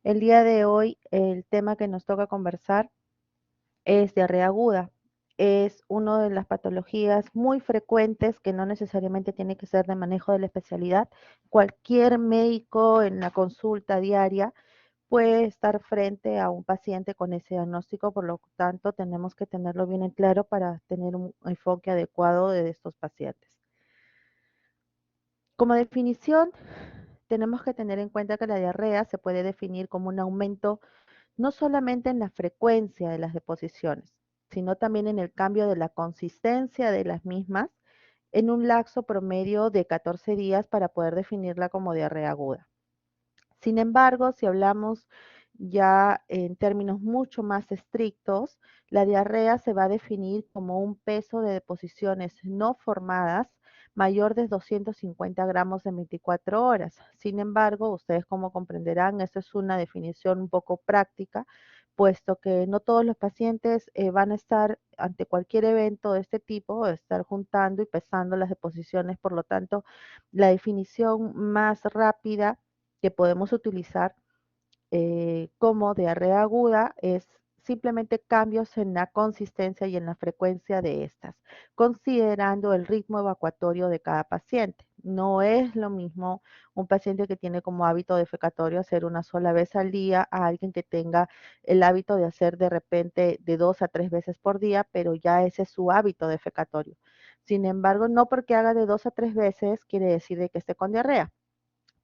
El día de hoy el tema que nos toca conversar es diarrea aguda. Es una de las patologías muy frecuentes que no necesariamente tiene que ser de manejo de la especialidad. Cualquier médico en la consulta diaria puede estar frente a un paciente con ese diagnóstico, por lo tanto tenemos que tenerlo bien en claro para tener un enfoque adecuado de estos pacientes. Como definición, tenemos que tener en cuenta que la diarrea se puede definir como un aumento no solamente en la frecuencia de las deposiciones, sino también en el cambio de la consistencia de las mismas en un lapso promedio de 14 días para poder definirla como diarrea aguda. Sin embargo, si hablamos ya en términos mucho más estrictos, la diarrea se va a definir como un peso de deposiciones no formadas mayor de 250 gramos en 24 horas. Sin embargo, ustedes como comprenderán, esta es una definición un poco práctica, puesto que no todos los pacientes van a estar ante cualquier evento de este tipo, estar juntando y pesando las deposiciones. Por lo tanto, la definición más rápida que podemos utilizar como diarrea aguda es simplemente cambios en la consistencia y en la frecuencia de estas, considerando el ritmo evacuatorio de cada paciente. No es lo mismo un paciente que tiene como hábito defecatorio hacer una sola vez al día a alguien que tenga el hábito de hacer de repente de 2 a 3 veces por día, pero ya ese es su hábito defecatorio. Sin embargo, no porque haga de 2 a 3 veces quiere decir de que esté con diarrea.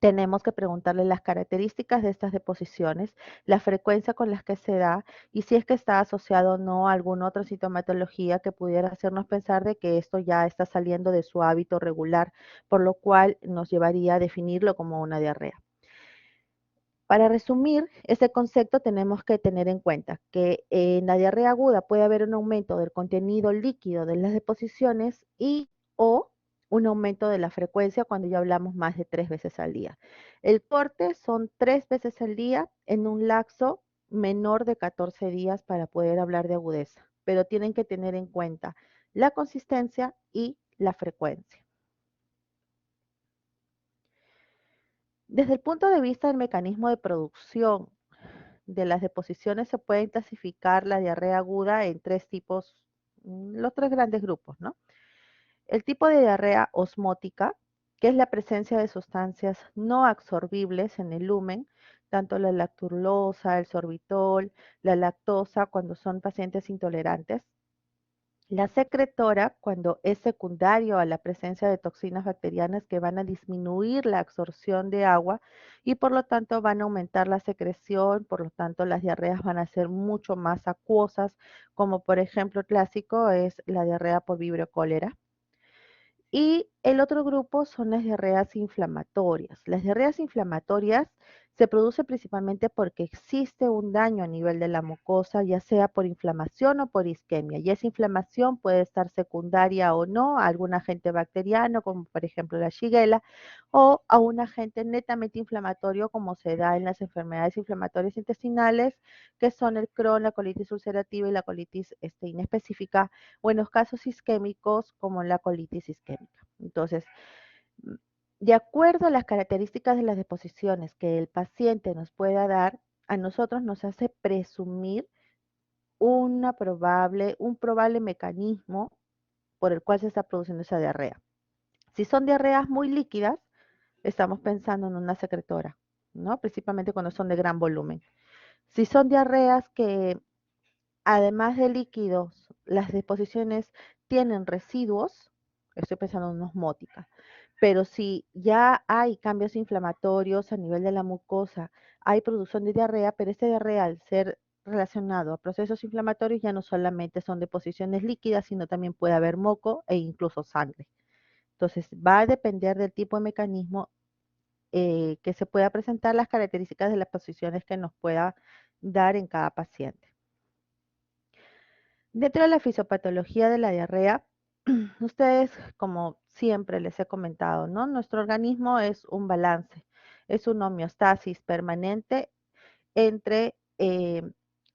Tenemos que preguntarle las características de estas deposiciones, la frecuencia con las que se da y si es que está asociado o no a alguna otra sintomatología que pudiera hacernos pensar de que esto ya está saliendo de su hábito regular, por lo cual nos llevaría a definirlo como una diarrea. Para resumir este concepto, tenemos que tener en cuenta que en la diarrea aguda puede haber un aumento del contenido líquido de las deposiciones y o un aumento de la frecuencia cuando ya hablamos más de 3 veces al día. El corte son 3 veces al día en un lapso menor de 14 días para poder hablar de agudeza, pero tienen que tener en cuenta la consistencia y la frecuencia. Desde el punto de vista del mecanismo de producción de las deposiciones se puede clasificar la diarrea aguda en tres tipos, los tres grandes grupos, ¿no? El tipo de diarrea osmótica, que es la presencia de sustancias no absorbibles en el lumen, tanto la lactulosa, el sorbitol, la lactosa, cuando son pacientes intolerantes. La secretora, cuando es secundario a la presencia de toxinas bacterianas que van a disminuir la absorción de agua y por lo tanto van a aumentar la secreción, por lo tanto las diarreas van a ser mucho más acuosas, como por ejemplo clásico es la diarrea por vibrio cólera. Y el otro grupo son las diarreas inflamatorias. Las diarreas inflamatorias se producen principalmente porque existe un daño a nivel de la mucosa, ya sea por inflamación o por isquemia. Y esa inflamación puede estar secundaria o no a algún agente bacteriano, como por ejemplo la Shigella, o a un agente netamente inflamatorio, como se da en las enfermedades inflamatorias intestinales, que son el Crohn, la colitis ulcerativa y la colitis inespecífica, o en los casos isquémicos como la colitis isquémica. Entonces, mm, de acuerdo a las características de las deposiciones que el paciente nos pueda dar, a nosotros nos hace presumir un probable mecanismo por el cual se está produciendo esa diarrea. Si son diarreas muy líquidas, estamos pensando en una secretora, ¿no? Principalmente cuando son de gran volumen. Si son diarreas que además de líquidos, las deposiciones tienen residuos, estoy pensando en osmótica, pero si ya hay cambios inflamatorios a nivel de la mucosa, hay producción de diarrea, pero esta diarrea al ser relacionado a procesos inflamatorios ya no solamente son deposiciones líquidas, sino también puede haber moco e incluso sangre. Entonces va a depender del tipo de mecanismo que se pueda presentar, las características de las posiciones que nos pueda dar en cada paciente. Dentro de la fisiopatología de la diarrea, ustedes, como siempre les he comentado, ¿no? Nuestro organismo es un balance, es una homeostasis permanente entre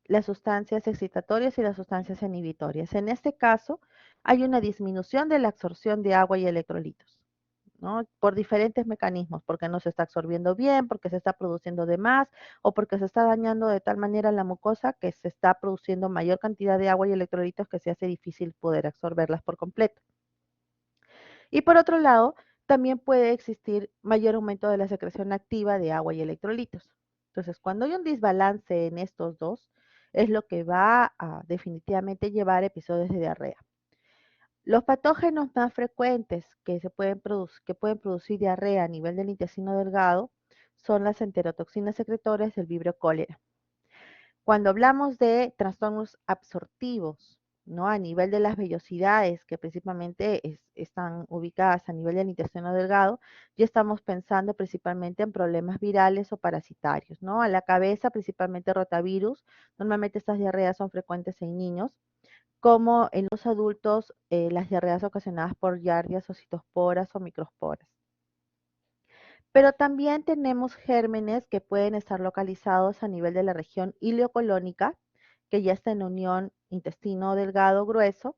las sustancias excitatorias y las sustancias inhibitorias. En este caso, hay una disminución de la absorción de agua y electrolitos. ¿no? Por diferentes mecanismos, porque no se está absorbiendo bien, porque se está produciendo de más o porque se está dañando de tal manera la mucosa que se está produciendo mayor cantidad de agua y electrolitos que se hace difícil poder absorberlas por completo. Y por otro lado, también puede existir mayor aumento de la secreción activa de agua y electrolitos. Entonces, cuando hay un desbalance en estos dos, es lo que va a definitivamente llevar a episodios de diarrea. Los patógenos más frecuentes que pueden producir diarrea a nivel del intestino delgado son las enterotoxinas secretorias del Vibrio cólera. Cuando hablamos de trastornos absortivos, ¿no? A nivel de las vellosidades, que principalmente están ubicadas a nivel del intestino delgado, ya estamos pensando principalmente en problemas virales o parasitarios, ¿no? A la cabeza, principalmente rotavirus. Normalmente estas diarreas son frecuentes en niños, como en los adultos, las diarreas ocasionadas por giardias o citosporas o microsporas. Pero también tenemos gérmenes que pueden estar localizados a nivel de la región ileocolónica, que ya está en unión intestino delgado grueso,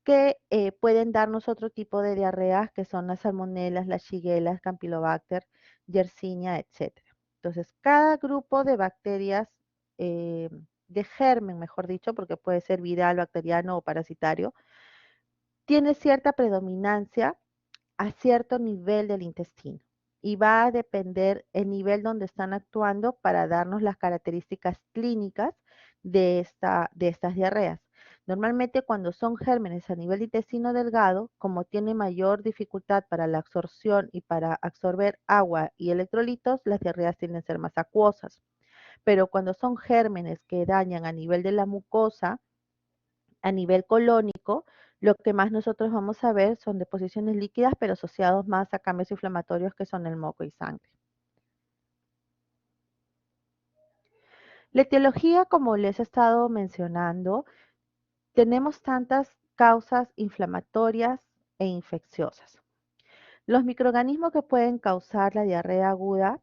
que pueden darnos otro tipo de diarreas que son las salmonelas, las shigella, campylobacter, yersinia, etcétera. Entonces, cada grupo de bacterias, eh, de germen, mejor dicho, porque puede ser viral, bacteriano o parasitario, tiene cierta predominancia a cierto nivel del intestino y va a depender el nivel donde están actuando para darnos las características clínicas de estas diarreas. Normalmente cuando son gérmenes a nivel de intestino delgado, como tiene mayor dificultad para la absorción y para absorber agua y electrolitos, las diarreas tienden a ser más acuosas. Pero cuando son gérmenes que dañan a nivel de la mucosa, a nivel colónico, lo que más nosotros vamos a ver son deposiciones líquidas, pero asociados más a cambios inflamatorios que son el moco y sangre. La etiología, como les he estado mencionando, tenemos tantas causas inflamatorias e infecciosas. Los microorganismos que pueden causar la diarrea aguda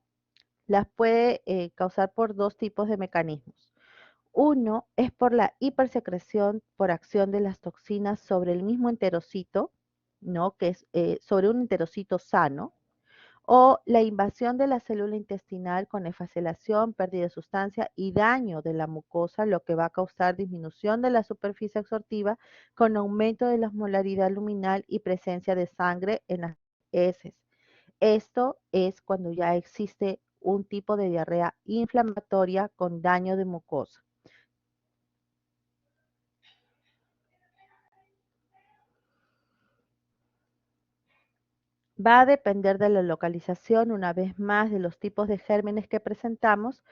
las puede causar por dos tipos de mecanismos. Uno es por la hipersecreción por acción de las toxinas sobre el mismo enterocito, ¿no? Que es sobre un enterocito sano, o la invasión de la célula intestinal con efacelación, pérdida de sustancia y daño de la mucosa, lo que va a causar disminución de la superficie absortiva con aumento de la osmolaridad luminal y presencia de sangre en las heces. Esto es cuando ya existe un tipo de diarrea inflamatoria con daño de mucosa. Va a depender de la localización, una vez más, de los tipos de gérmenes que presentamos,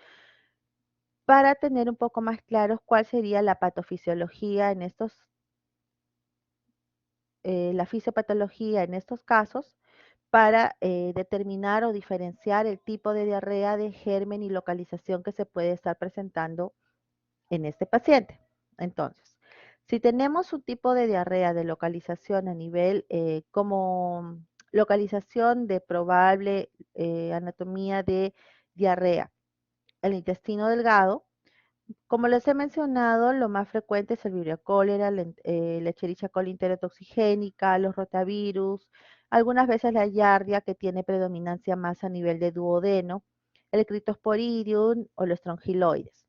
para tener un poco más claros cuál sería la patofisiología en la fisiopatología en estos casos, para determinar o diferenciar el tipo de diarrea de germen y localización que se puede estar presentando en este paciente. Entonces, si tenemos un tipo de diarrea de localización a nivel como localización de probable anatomía de diarrea, el intestino delgado, como les he mencionado, lo más frecuente es el Vibrio cólera, la Escherichia coli enterotoxigénica, los rotavirus, algunas veces la Giardia, que tiene predominancia más a nivel de duodeno, el Cryptosporidium o los strongyloides.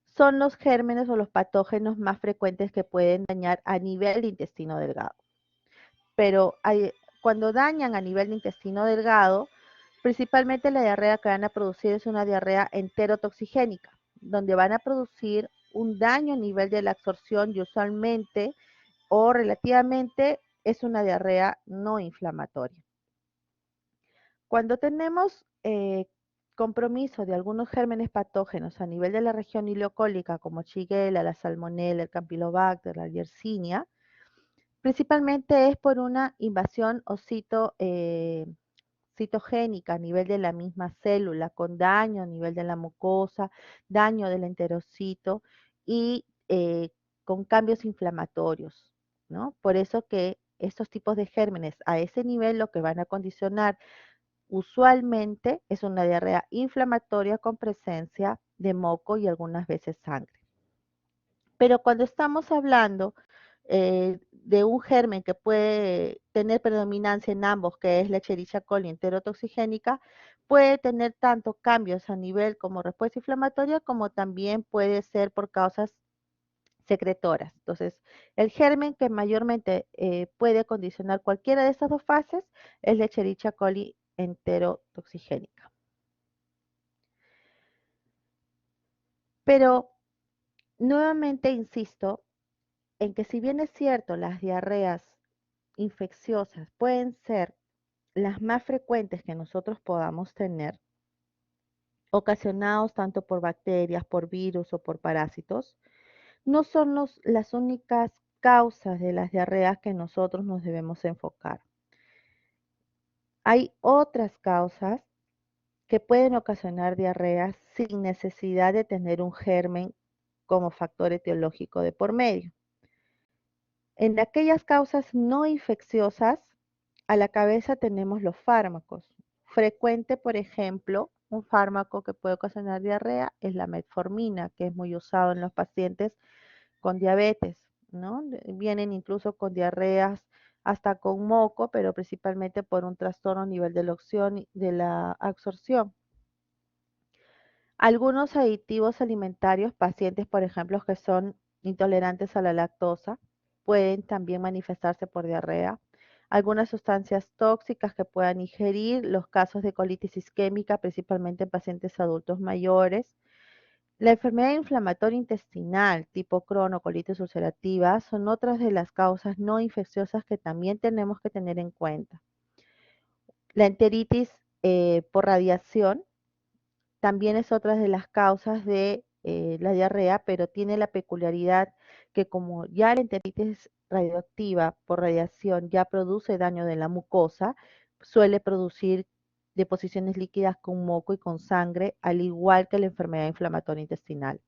Son los gérmenes o los patógenos más frecuentes que pueden dañar a nivel de intestino delgado. Pero cuando dañan a nivel de intestino delgado, principalmente la diarrea que van a producir es una diarrea enterotoxigénica, donde van a producir un daño a nivel de la absorción y usualmente o relativamente es una diarrea no inflamatoria. Cuando tenemos compromiso de algunos gérmenes patógenos a nivel de la región ileocólica, como Shigella, la Salmonella, el Campylobacter, la Yersinia, principalmente es por una invasión o citogénica a nivel de la misma célula, con daño a nivel de la mucosa, daño del enterocito y con cambios inflamatorios, ¿no? Por eso que estos tipos de gérmenes a ese nivel lo que van a condicionar usualmente es una diarrea inflamatoria con presencia de moco y algunas veces sangre. Pero cuando estamos hablando de un germen que puede tener predominancia en ambos, que es la Escherichia coli enterotoxigénica, puede tener tanto cambios a nivel como respuesta inflamatoria, como también puede ser por causas secretoras. Entonces, el germen que mayormente puede condicionar cualquiera de estas dos fases es la Escherichia coli enterotoxigénica. Pero nuevamente insisto en que si bien es cierto, las diarreas infecciosas pueden ser las más frecuentes que nosotros podamos tener, ocasionados tanto por bacterias, por virus o por parásitos, no son las únicas causas de las diarreas que nosotros nos debemos enfocar. Hay otras causas que pueden ocasionar diarreas sin necesidad de tener un germen como factor etiológico de por medio. En aquellas causas no infecciosas, a la cabeza tenemos los fármacos. Frecuente, por ejemplo, un fármaco que puede ocasionar diarrea es la metformina, que es muy usado en los pacientes con diabetes, ¿no? Vienen incluso con diarreas hasta con moco, pero principalmente por un trastorno a nivel de la absorción. Algunos aditivos alimentarios, pacientes, por ejemplo, que son intolerantes a la lactosa, pueden también manifestarse por diarrea. Algunas sustancias tóxicas que puedan ingerir, los casos de colitis isquémica, principalmente en pacientes adultos mayores. La enfermedad inflamatoria intestinal tipo Crohn o colitis ulcerativa son otras de las causas no infecciosas que también tenemos que tener en cuenta. La enteritis por radiación también es otra de las causas de la diarrea, pero tiene la peculiaridad que como ya la enteritis radioactiva por radiación ya produce daño de la mucosa, suele producir deposiciones líquidas con moco y con sangre, al igual que la enfermedad inflamatoria intestinal.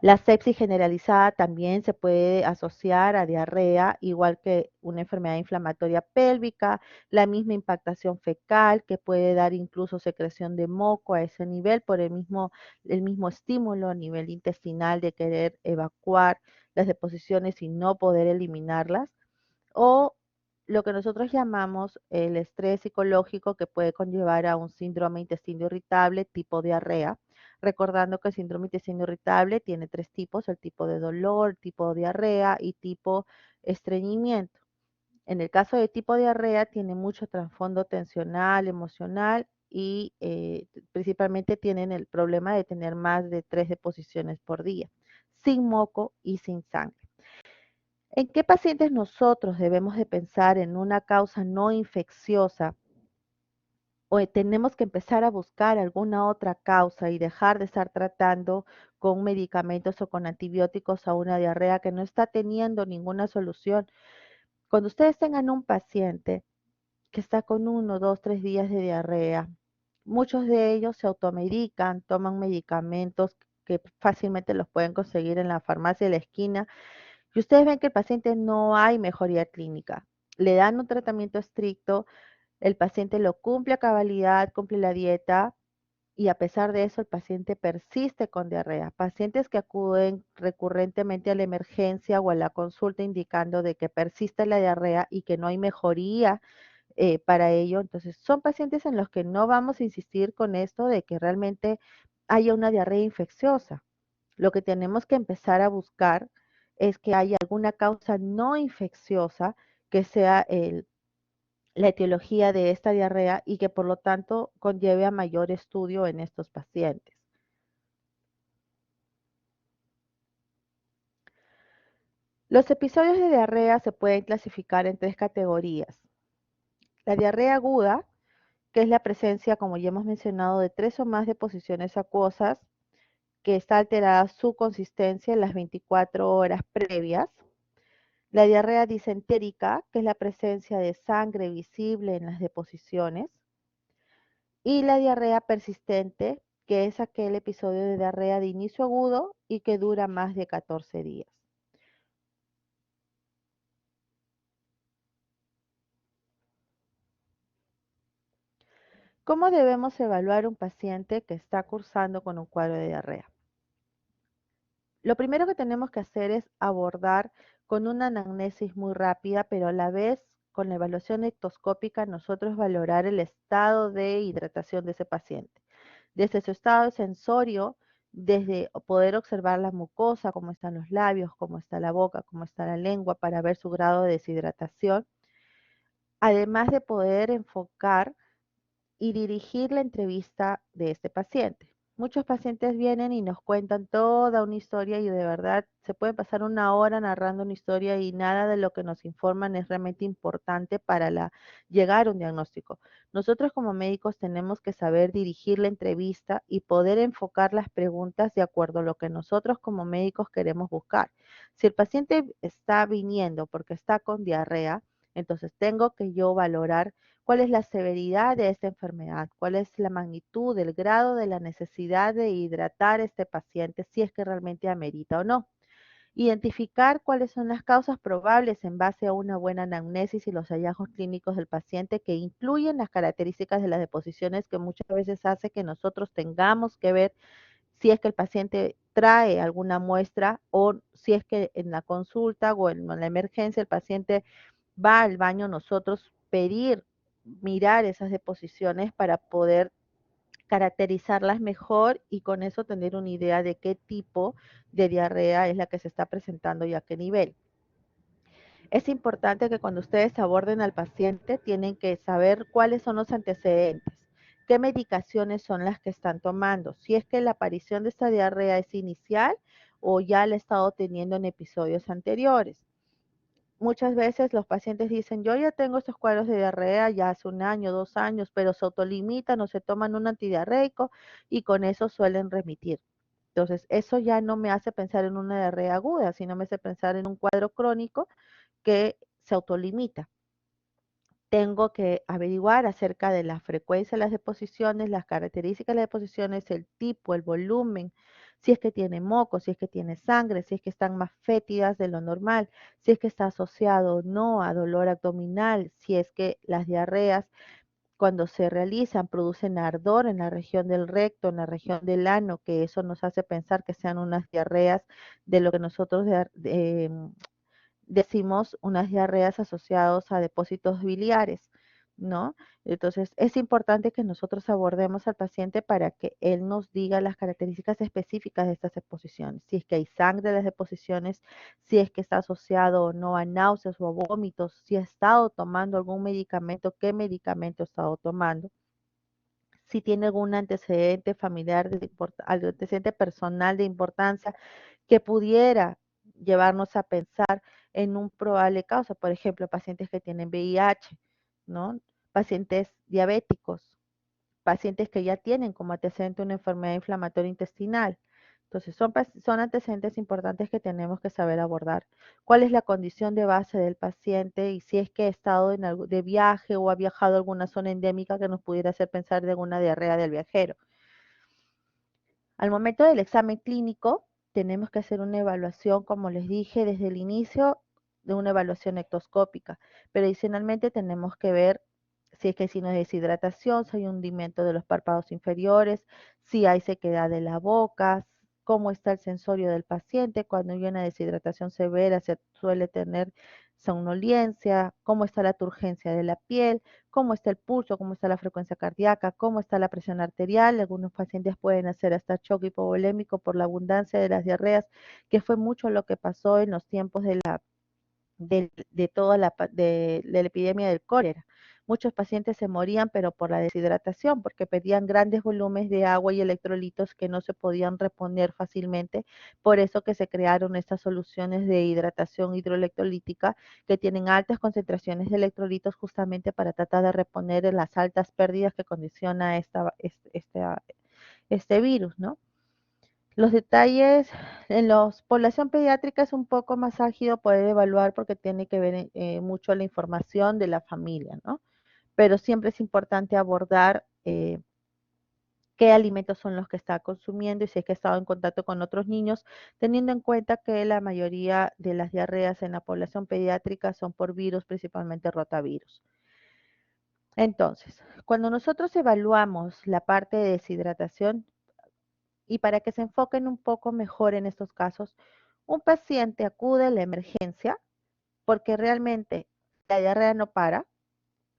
La sepsis generalizada también se puede asociar a diarrea, igual que una enfermedad inflamatoria pélvica, la misma impactación fecal que puede dar incluso secreción de moco a ese nivel por el mismo estímulo a nivel intestinal de querer evacuar las deposiciones y no poder eliminarlas, o lo que nosotros llamamos el estrés psicológico que puede conllevar a un síndrome intestino irritable tipo diarrea, recordando que el síndrome intestino irritable tiene tres tipos: el tipo de dolor, tipo diarrea y tipo estreñimiento. En el caso de tipo diarrea tiene mucho trasfondo tensional, emocional y principalmente tienen el problema de tener más de 3 deposiciones por día, sin moco y sin sangre. ¿En qué pacientes nosotros debemos de pensar en una causa no infecciosa o tenemos que empezar a buscar alguna otra causa y dejar de estar tratando con medicamentos o con antibióticos a una diarrea que no está teniendo ninguna solución? Cuando ustedes tengan un paciente que está con 1, 2, 3 días de diarrea, muchos de ellos se automedican, toman medicamentos que fácilmente los pueden conseguir en la farmacia de la esquina, y ustedes ven que el paciente no hay mejoría clínica. Le dan un tratamiento estricto, el paciente lo cumple a cabalidad, cumple la dieta y a pesar de eso el paciente persiste con diarrea. Pacientes que acuden recurrentemente a la emergencia o a la consulta indicando de que persiste la diarrea y que no hay mejoría para ello. Entonces, son pacientes en los que no vamos a insistir con esto de que realmente haya una diarrea infecciosa. Lo que tenemos que empezar a buscar es que haya alguna causa no infecciosa que sea la etiología de esta diarrea y que por lo tanto conlleve a mayor estudio en estos pacientes. Los episodios de diarrea se pueden clasificar en 3 categorías. La diarrea aguda, que es la presencia, como ya hemos mencionado, de 3 o más deposiciones acuosas, que está alterada su consistencia en las 24 horas previas. La diarrea disentérica, que es la presencia de sangre visible en las deposiciones. Y la diarrea persistente, que es aquel episodio de diarrea de inicio agudo y que dura más de 14 días. ¿Cómo debemos evaluar un paciente que está cursando con un cuadro de diarrea? Lo primero que tenemos que hacer es abordar con una anamnesis muy rápida, pero a la vez con la evaluación ectoscópica nosotros valorar el estado de hidratación de ese paciente. Desde su estado de sensorio, desde poder observar la mucosa, cómo están los labios, cómo está la boca, cómo está la lengua, para ver su grado de deshidratación, además de poder enfocar y dirigir la entrevista de este paciente. Muchos pacientes vienen y nos cuentan toda una historia y de verdad se puede pasar una hora narrando una historia y nada de lo que nos informan es realmente importante para llegar a un diagnóstico. Nosotros como médicos tenemos que saber dirigir la entrevista y poder enfocar las preguntas de acuerdo a lo que nosotros como médicos queremos buscar. Si el paciente está viniendo porque está con diarrea, entonces tengo que yo valorar cuál es la severidad de esta enfermedad, cuál es la magnitud, el grado de la necesidad de hidratar a este paciente, si es que realmente amerita o no. Identificar cuáles son las causas probables en base a una buena anamnesis y los hallazgos clínicos del paciente que incluyen las características de las deposiciones que muchas veces hace que nosotros tengamos que ver si es que el paciente trae alguna muestra o si es que en la consulta o en la emergencia el paciente va al baño, nosotros pedir, mirar esas deposiciones para poder caracterizarlas mejor y con eso tener una idea de qué tipo de diarrea es la que se está presentando y a qué nivel. Es importante que cuando ustedes aborden al paciente tienen que saber cuáles son los antecedentes, qué medicaciones son las que están tomando, si es que la aparición de esta diarrea es inicial o ya la ha estado teniendo en episodios anteriores. Muchas veces los pacientes dicen, yo ya tengo estos cuadros de diarrea ya hace un año, 2 años, pero se autolimitan o se toman un antidiarreico y con eso suelen remitir. Entonces, eso ya no me hace pensar en una diarrea aguda, sino me hace pensar en un cuadro crónico que se autolimita. Tengo que averiguar acerca de la frecuencia de las deposiciones, las características de las deposiciones, el tipo, el volumen, si es que tiene moco, si es que tiene sangre, si es que están más fétidas de lo normal, si es que está asociado o no a dolor abdominal, si es que las diarreas cuando se realizan producen ardor en la región del recto, en la región del ano, que eso nos hace pensar que sean unas diarreas de lo que nosotros decimos unas diarreas asociadas a depósitos biliares, ¿no? Entonces, es importante que nosotros abordemos al paciente para que él nos diga las características específicas de estas deposiciones, si es que hay sangre en las deposiciones, si es que está asociado o no a náuseas o a vómitos, si ha estado tomando algún medicamento, qué medicamento ha estado tomando, si tiene algún antecedente familiar, antecedente personal de importancia que pudiera llevarnos a pensar en un probable causa, por ejemplo, pacientes que tienen VIH, ¿no? Pacientes diabéticos, pacientes que ya tienen como antecedente una enfermedad inflamatoria intestinal. Entonces, son antecedentes importantes que tenemos que saber abordar. ¿Cuál es la condición de base del paciente y si es que ha estado de viaje o ha viajado a alguna zona endémica que nos pudiera hacer pensar de alguna diarrea del viajero? Al momento del examen clínico, tenemos que hacer una evaluación, como les dije, desde el inicio de una evaluación ectoscópica, pero adicionalmente tenemos que ver si es que hay signos de deshidratación, si hay hundimiento de los párpados inferiores, si hay sequedad de la boca, cómo está el sensorio del paciente. Cuando hay una deshidratación severa, se suele tener somnolencia, cómo está la turgencia de la piel, cómo está el pulso, cómo está la frecuencia cardíaca, cómo está la presión arterial. Algunos pacientes pueden hacer hasta choque hipovolémico por la abundancia de las diarreas, que fue mucho lo que pasó en los tiempos de toda de la epidemia del cólera. Muchos pacientes se morían, pero por la deshidratación, porque perdían grandes volúmenes de agua y electrolitos que no se podían reponer fácilmente. Por eso que se crearon estas soluciones de hidratación hidroelectrolítica que tienen altas concentraciones de electrolitos justamente para tratar de reponer las altas pérdidas que condiciona este virus, ¿no? Los detalles en la población pediátrica es un poco más álgido poder evaluar porque tiene que ver mucho la información de la familia, ¿no? Pero siempre es importante abordar qué alimentos son los que está consumiendo y si es que ha estado en contacto con otros niños, teniendo en cuenta que la mayoría de las diarreas en la población pediátrica son por virus, principalmente rotavirus. Entonces, cuando nosotros evaluamos la parte de deshidratación, y para que se enfoquen un poco mejor en estos casos, Un paciente acude a la emergencia porque realmente la diarrea no para,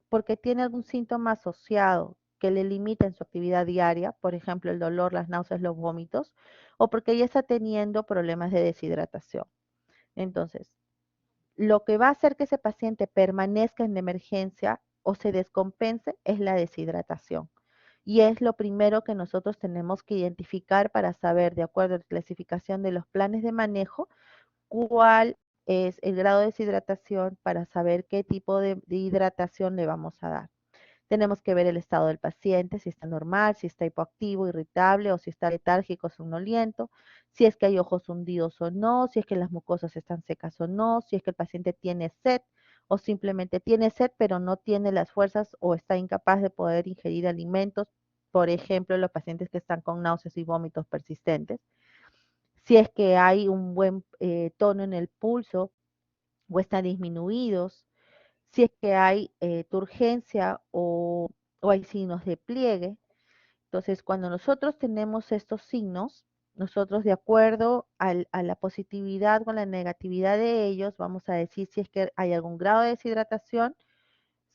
porque tiene algún síntoma asociado que le limita en su actividad diaria, por ejemplo, el dolor, las náuseas, los vómitos, o porque ya está teniendo problemas de deshidratación. Entonces, lo que va a hacer que ese paciente permanezca en la emergencia o se descompense es la deshidratación. Y es lo primero que nosotros tenemos que identificar para saber, de acuerdo a la clasificación de los planes de manejo, cuál es el grado de deshidratación para saber qué tipo de hidratación le vamos a dar. Tenemos que ver el estado del paciente, si está normal, si está hipoactivo, irritable o si está letárgico, somnoliento, si es que hay ojos hundidos o no, si es que las mucosas están secas o no, si es que el paciente tiene sed o simplemente tiene sed pero no tiene las fuerzas o está incapaz de poder ingerir alimentos, por ejemplo, los pacientes que están con náuseas y vómitos persistentes, si es que hay un buen tono en el pulso o están disminuidos, si es que hay turgencia o hay signos de pliegue. Entonces, cuando nosotros tenemos estos signos, nosotros de acuerdo a la positividad o la negatividad de ellos, vamos a decir si es que hay algún grado de deshidratación,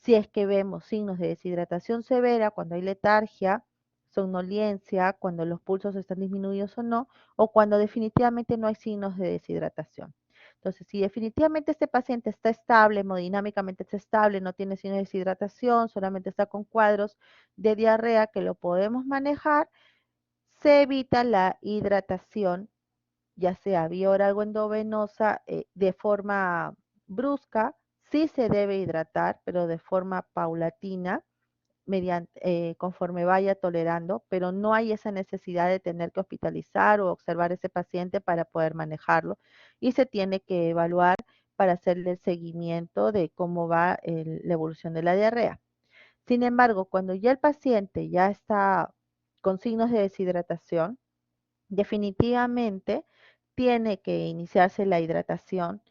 si es que vemos signos de deshidratación severa, cuando hay letargia, somnolencia, cuando los pulsos están disminuidos o no, o cuando definitivamente no hay signos de deshidratación. Entonces, si definitivamente este paciente está estable, hemodinámicamente está estable, no tiene signos de deshidratación, solamente está con cuadros de diarrea que lo podemos manejar, se evita la hidratación, ya sea vía oral o endovenosa, de forma brusca. Sí se debe hidratar, pero de forma paulatina, conforme vaya tolerando, pero no hay esa necesidad de tener que hospitalizar o observar a ese paciente para poder manejarlo y se tiene que evaluar para hacerle el seguimiento de cómo va la evolución de la diarrea. Sin embargo, cuando ya el paciente ya está con signos de deshidratación, definitivamente tiene que iniciarse la hidratación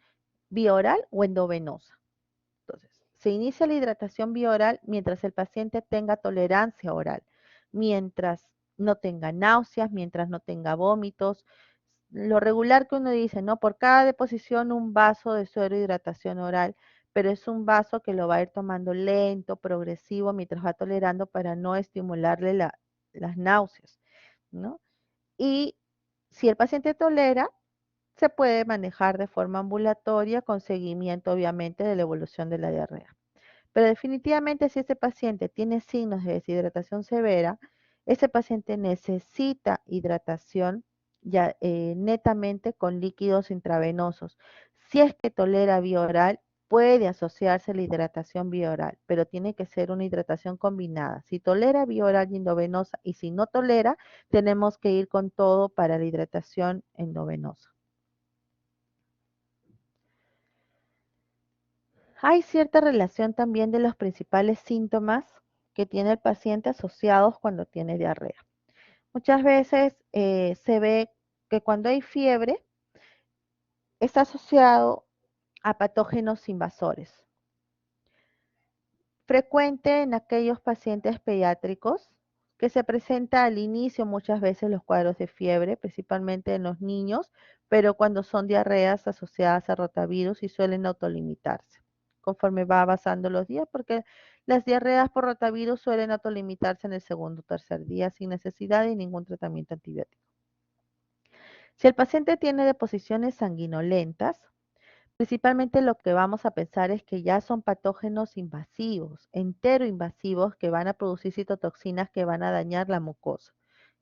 vía oral o endovenosa. Entonces, se inicia la hidratación vía oral mientras el paciente tenga tolerancia oral, mientras no tenga náuseas, mientras no tenga vómitos. Lo regular que uno dice, ¿no? Por cada deposición un vaso de suero de hidratación oral, pero es un vaso que lo va a ir tomando lento, progresivo, mientras va tolerando para no estimularle las náuseas, ¿no? Y si el paciente tolera, se puede manejar de forma ambulatoria con seguimiento, obviamente, de la evolución de la diarrea. Pero definitivamente si ese paciente tiene signos de deshidratación severa, ese paciente necesita hidratación ya netamente con líquidos intravenosos. Si es que tolera vía oral, puede asociarse la hidratación vía oral, pero tiene que ser una hidratación combinada. Si tolera vía oral y endovenosa y si no tolera, tenemos que ir con todo para la hidratación endovenosa. Hay cierta relación también de los principales síntomas que tiene el paciente asociados cuando tiene diarrea. Muchas veces se ve que cuando hay fiebre está asociado a patógenos invasores. Frecuente en aquellos pacientes pediátricos que se presenta al inicio muchas veces los cuadros de fiebre, principalmente en los niños, pero cuando son diarreas asociadas a rotavirus y suelen autolimitarse conforme va avanzando los días, porque las diarreas por rotavirus suelen autolimitarse en el segundo o tercer día sin necesidad de ningún tratamiento antibiótico. Si el paciente tiene deposiciones sanguinolentas, principalmente lo que vamos a pensar es que ya son patógenos invasivos, enteroinvasivos, que van a producir citotoxinas que van a dañar la mucosa.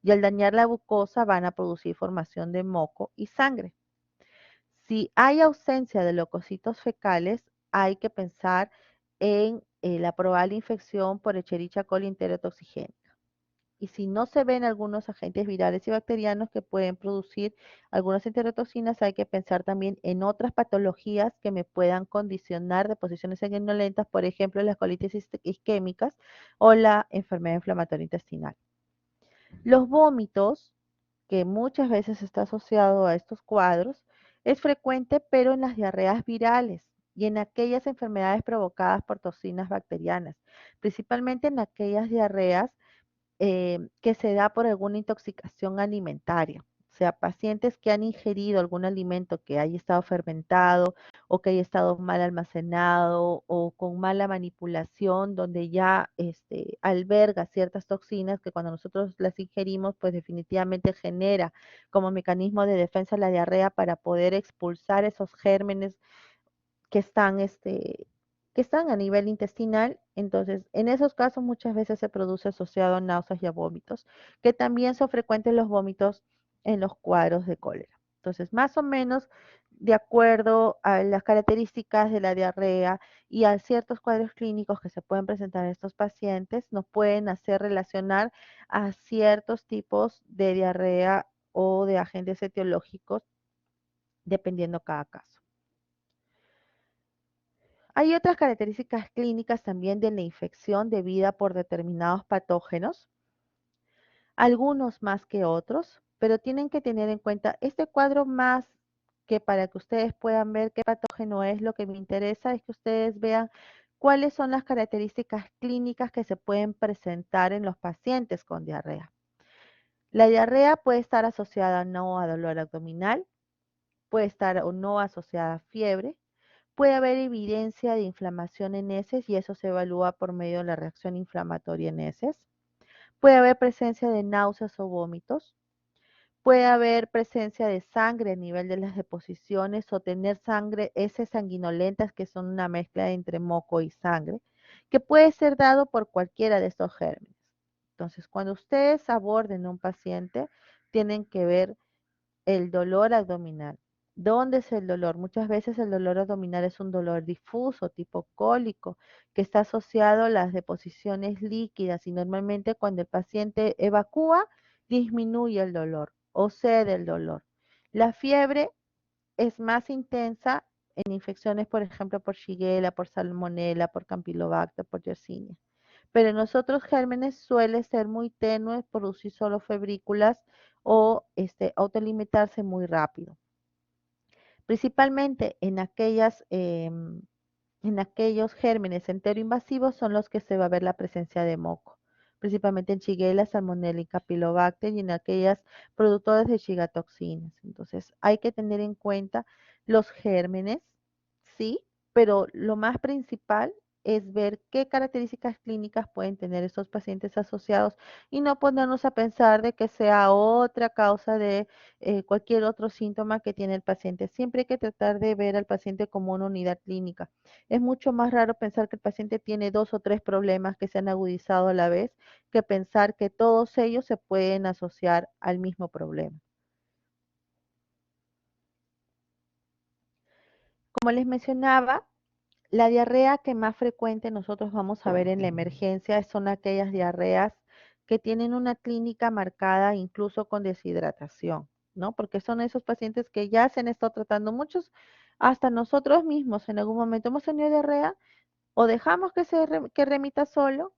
Y al dañar la mucosa van a producir formación de moco y sangre. Si hay ausencia de leucocitos fecales, hay que pensar en la probable infección por Escherichia coli enterotoxigénica. Y si no se ven algunos agentes virales y bacterianos que pueden producir algunas enterotoxinas, hay que pensar también en otras patologías que me puedan condicionar deposiciones sanguinolentas, por ejemplo, las colitis isquémicas o la enfermedad inflamatoria intestinal. Los vómitos, que muchas veces está asociado a estos cuadros, es frecuente, pero en las diarreas virales y en aquellas enfermedades provocadas por toxinas bacterianas, principalmente en aquellas diarreas que se da por alguna intoxicación alimentaria. sea, pacientes que han ingerido algún alimento que haya estado fermentado o que haya estado mal almacenado o con mala manipulación, donde ya alberga ciertas toxinas que cuando nosotros las ingerimos, pues definitivamente genera como mecanismo de defensa la diarrea para poder expulsar esos gérmenes que están, que están a nivel intestinal. Entonces, en esos casos muchas veces se produce asociado a náuseas y a vómitos, que también son frecuentes los vómitos en los cuadros de cólera. Entonces, más o menos de acuerdo a las características de la diarrea y a ciertos cuadros clínicos que se pueden presentar en estos pacientes, nos pueden hacer relacionar a ciertos tipos de diarrea o de agentes etiológicos, dependiendo cada caso. Hay otras características clínicas también de la infección debida por determinados patógenos, algunos más que otros, pero tienen que tener en cuenta este cuadro más que para que ustedes puedan ver qué patógeno es, lo que me interesa es que ustedes vean cuáles son las características clínicas que se pueden presentar en los pacientes con diarrea. La diarrea puede estar asociada o no a dolor abdominal, puede estar o no asociada a fiebre. Puede haber evidencia de inflamación en heces y eso se evalúa por medio de la reacción inflamatoria en heces. Puede haber presencia de náuseas o vómitos. Puede haber presencia de sangre a nivel de las deposiciones o tener sangre, heces sanguinolentas que son una mezcla entre moco y sangre, que puede ser dado por cualquiera de estos gérmenes. Entonces, cuando ustedes aborden a un paciente, tienen que ver el dolor abdominal. ¿Dónde es el dolor? Muchas veces el dolor abdominal es un dolor difuso, tipo cólico, que está asociado a las deposiciones líquidas y normalmente cuando el paciente evacúa, disminuye el dolor o cede el dolor. La fiebre es más intensa en infecciones, por ejemplo, por Shigella, por Salmonella, por Campylobacter, por Yersinia. Pero en los otros gérmenes suele ser muy tenue, producir solo febrículas o autolimitarse muy rápido. Principalmente en aquellos gérmenes enteroinvasivos son los que se va a ver la presencia de moco, principalmente en Shigella, Salmonella y Campylobacter y en aquellas productoras de chigatoxinas. Entonces, hay que tener en cuenta los gérmenes, sí, pero lo más principal es ver qué características clínicas pueden tener estos pacientes asociados y no ponernos a pensar de que sea otra causa de cualquier otro síntoma que tiene el paciente. Siempre hay que tratar de ver al paciente como una unidad clínica. Es mucho más raro pensar que el paciente tiene dos o tres problemas que se han agudizado a la vez que pensar que todos ellos se pueden asociar al mismo problema. Como les mencionaba, la diarrea que más frecuente nosotros vamos a ver en la emergencia son aquellas diarreas que tienen una clínica marcada incluso con deshidratación, ¿no? Porque son esos pacientes que ya se han estado tratando muchos, hasta nosotros mismos en algún momento hemos tenido diarrea o dejamos que remita solo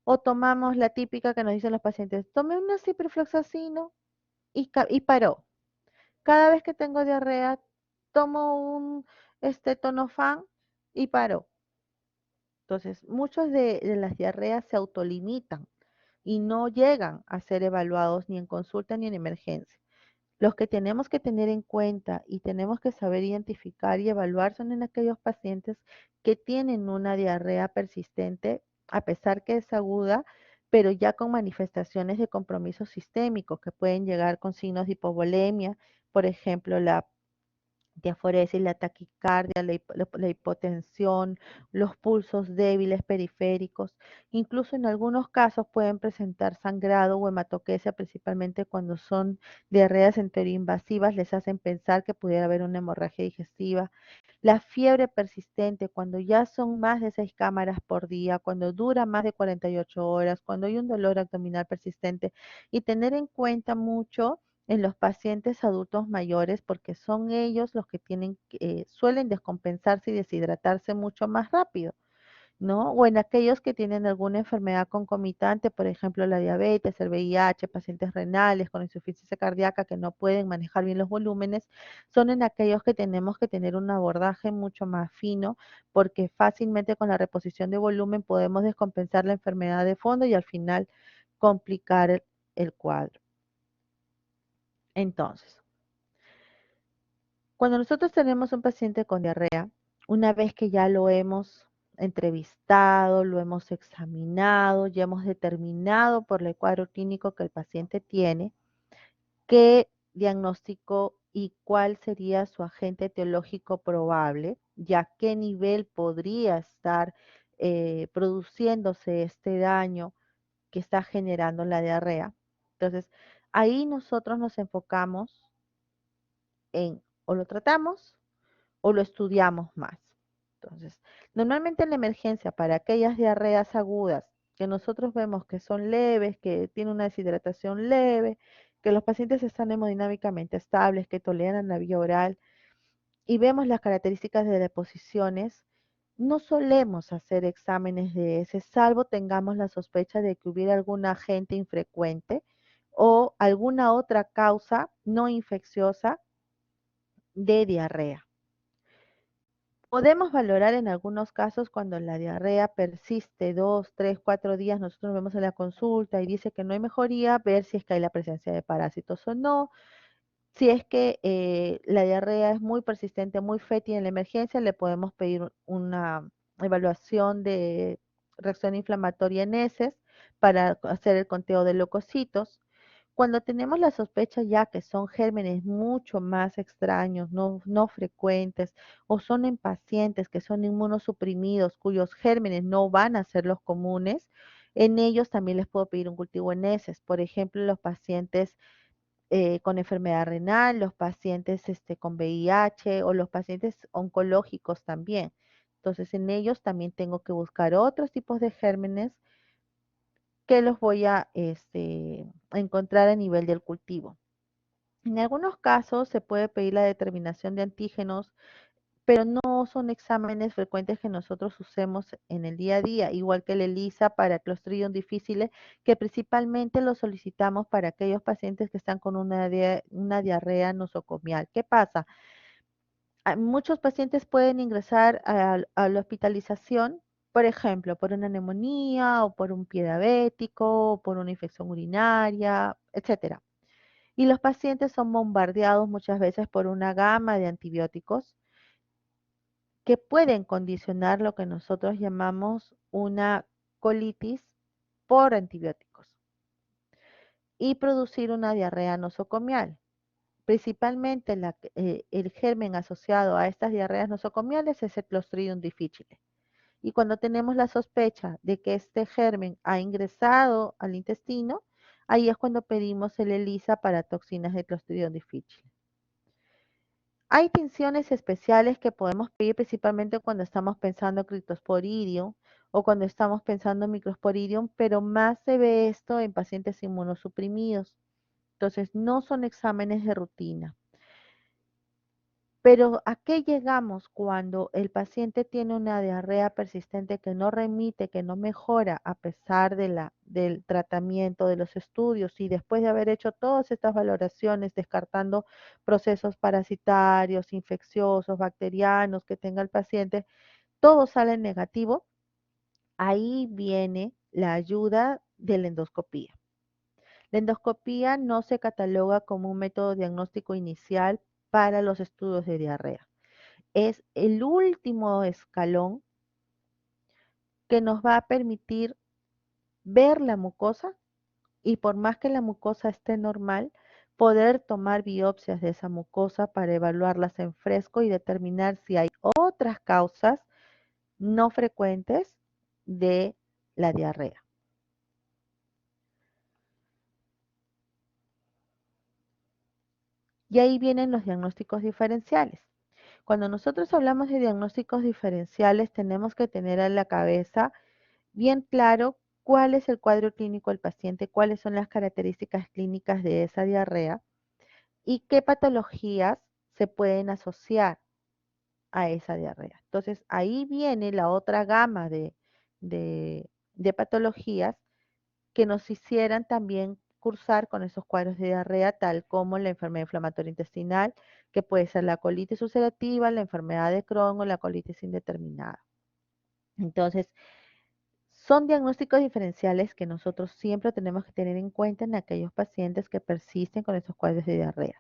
o tomamos la típica que nos dicen los pacientes, tome una ciprofloxacino y paró. Cada vez que tengo diarrea, tomo un tonofan y paró. Entonces, muchos de las diarreas se autolimitan y no llegan a ser evaluados ni en consulta ni en emergencia. Los que tenemos que tener en cuenta y tenemos que saber identificar y evaluar son en aquellos pacientes que tienen una diarrea persistente, a pesar que es aguda, pero ya con manifestaciones de compromiso sistémico que pueden llegar con signos de hipovolemia, por ejemplo, la diaforesis, la taquicardia, la hipotensión, los pulsos débiles periféricos. Incluso en algunos casos pueden presentar sangrado o hematoquesia, principalmente cuando son diarreas enteroinvasivas, les hacen pensar que pudiera haber una hemorragia digestiva. La fiebre persistente, cuando ya son más de 6 cámaras por día, cuando dura más de 48 horas, cuando hay un dolor abdominal persistente y tener en cuenta mucho en los pacientes adultos mayores porque son ellos los que suelen descompensarse y deshidratarse mucho más rápido, ¿no? O en aquellos que tienen alguna enfermedad concomitante, por ejemplo, la diabetes, el VIH, pacientes renales con insuficiencia cardíaca que no pueden manejar bien los volúmenes, son en aquellos que tenemos que tener un abordaje mucho más fino porque fácilmente con la reposición de volumen podemos descompensar la enfermedad de fondo y al final complicar el cuadro. Entonces, cuando nosotros tenemos un paciente con diarrea, una vez que ya lo hemos entrevistado, lo hemos examinado, ya hemos determinado por el cuadro clínico que el paciente tiene, qué diagnóstico y cuál sería su agente etiológico probable, ya qué nivel podría estar produciéndose este daño que está generando la diarrea. Entonces, ahí nosotros nos enfocamos en o lo tratamos o lo estudiamos más. Entonces, normalmente en la emergencia, para aquellas diarreas agudas que nosotros vemos que son leves, que tienen una deshidratación leve, que los pacientes están hemodinámicamente estables, que toleran la vía oral y vemos las características de deposiciones, no solemos hacer exámenes de ese, salvo tengamos la sospecha de que hubiera algún agente infrecuente o alguna otra causa no infecciosa de diarrea. Podemos valorar en algunos casos cuando la diarrea persiste 2, 3, 4 días, nosotros vemos en la consulta y dice que no hay mejoría, ver si es que hay la presencia de parásitos o no. Si es que la diarrea es muy persistente, muy fétida en la emergencia, le podemos pedir una evaluación de reacción inflamatoria en heces para hacer el conteo de leucocitos. Cuando tenemos la sospecha ya que son gérmenes mucho más extraños, no frecuentes, o son en pacientes que son inmunosuprimidos, cuyos gérmenes no van a ser los comunes, en ellos también les puedo pedir un cultivo en heces. Por ejemplo, los pacientes con enfermedad renal, los pacientes con VIH o los pacientes oncológicos también. Entonces, en ellos también tengo que buscar otros tipos de gérmenes que los voy a encontrar a nivel del cultivo. En algunos casos se puede pedir la determinación de antígenos, pero no son exámenes frecuentes que nosotros usemos en el día a día, igual que el ELISA para Clostridium difficile, que principalmente lo solicitamos para aquellos pacientes que están con una diarrea nosocomial. ¿Qué pasa? Muchos pacientes pueden ingresar a la hospitalización, por ejemplo, por una neumonía o por un pie diabético, o por una infección urinaria, etcétera. Y los pacientes son bombardeados muchas veces por una gama de antibióticos que pueden condicionar lo que nosotros llamamos una colitis por antibióticos y producir una diarrea nosocomial. Principalmente el germen asociado a estas diarreas nosocomiales es el Clostridium difficile. Y cuando tenemos la sospecha de que este germen ha ingresado al intestino, ahí es cuando pedimos el ELISA para toxinas de Clostridium difficile. Hay tinciones especiales que podemos pedir principalmente cuando estamos pensando en Cryptosporidium o cuando estamos pensando en Microsporidium, pero más se ve esto en pacientes inmunosuprimidos. Entonces, no son exámenes de rutina. Pero ¿a qué llegamos cuando el paciente tiene una diarrea persistente que no remite, que no mejora a pesar del tratamiento, de los estudios y después de haber hecho todas estas valoraciones, descartando procesos parasitarios, infecciosos, bacterianos que tenga el paciente, todo sale negativo? Ahí viene la ayuda de la endoscopía. La endoscopía no se cataloga como un método diagnóstico inicial para los estudios de diarrea. Es el último escalón que nos va a permitir ver la mucosa y por más que la mucosa esté normal, poder tomar biopsias de esa mucosa para evaluarlas en fresco y determinar si hay otras causas no frecuentes de la diarrea. Y ahí vienen los diagnósticos diferenciales. Cuando nosotros hablamos de diagnósticos diferenciales, tenemos que tener en la cabeza bien claro cuál es el cuadro clínico del paciente, cuáles son las características clínicas de esa diarrea y qué patologías se pueden asociar a esa diarrea. Entonces, ahí viene la otra gama de patologías que nos hicieran también cursar con esos cuadros de diarrea, tal como la enfermedad inflamatoria intestinal, que puede ser la colitis ulcerativa, la enfermedad de Crohn o la colitis indeterminada. Entonces, Son diagnósticos diferenciales que nosotros siempre tenemos que tener en cuenta en aquellos pacientes que persisten con esos cuadros de diarrea.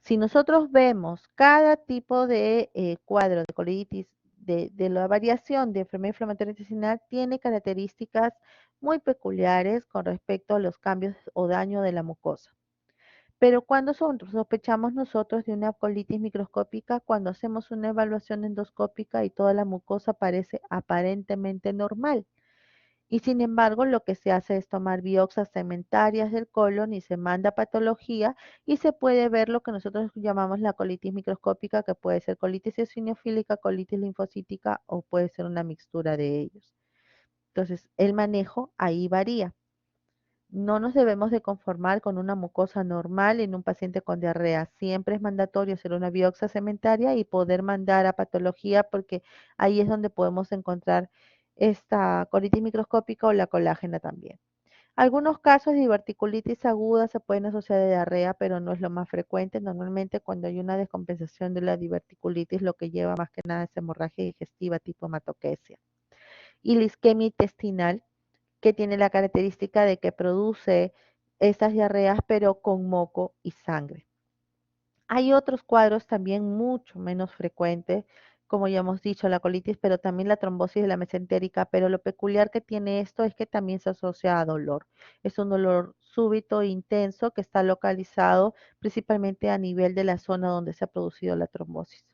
Si nosotros vemos cada tipo de cuadro de colitis, de la variación de enfermedad inflamatoria intestinal, tiene características muy peculiares con respecto a los cambios o daño de la mucosa. Pero cuando sospechamos nosotros de una colitis microscópica, cuando hacemos una evaluación endoscópica y toda la mucosa parece aparentemente normal. Y sin embargo, lo que se hace es tomar biopsias segmentarias del colon y se manda a patología y se puede ver lo que nosotros llamamos la colitis microscópica, que puede ser colitis eosinofílica, colitis linfocítica o puede ser una mixtura de ellos. Entonces, el manejo ahí varía. No nos debemos de conformar con una mucosa normal en un paciente con diarrea. Siempre es mandatorio hacer una biopsia segmentaria y poder mandar a patología porque ahí es donde podemos encontrar esta colitis microscópica o la colágena también. Algunos casos de diverticulitis aguda se pueden asociar a diarrea, pero no es lo más frecuente. Normalmente cuando hay una descompensación de la diverticulitis, lo que lleva más que nada es hemorragia digestiva tipo hematoquesia. Y la isquemia intestinal, que tiene la característica de que produce estas diarreas, pero con moco y sangre. Hay otros cuadros también mucho menos frecuentes, como ya hemos dicho, la colitis, pero también la trombosis de la mesentérica, pero lo peculiar que tiene esto es que también se asocia a dolor. Es un dolor súbito e intenso que está localizado principalmente a nivel de la zona donde se ha producido la trombosis.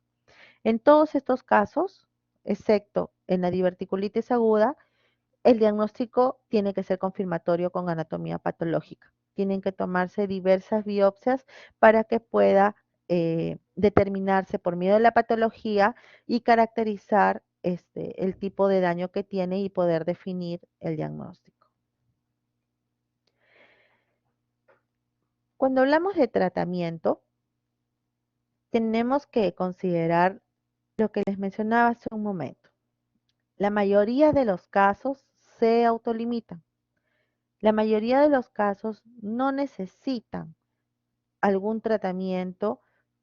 En todos estos casos, excepto en la diverticulitis aguda, el diagnóstico tiene que ser confirmatorio con anatomía patológica. Tienen que tomarse diversas biopsias para que pueda determinarse por medio de la patología y caracterizar el tipo de daño que tiene y poder definir el diagnóstico. Cuando hablamos de tratamiento, tenemos que considerar lo que les mencionaba hace un momento. La mayoría de los casos se autolimitan. La mayoría de los casos no necesitan algún tratamiento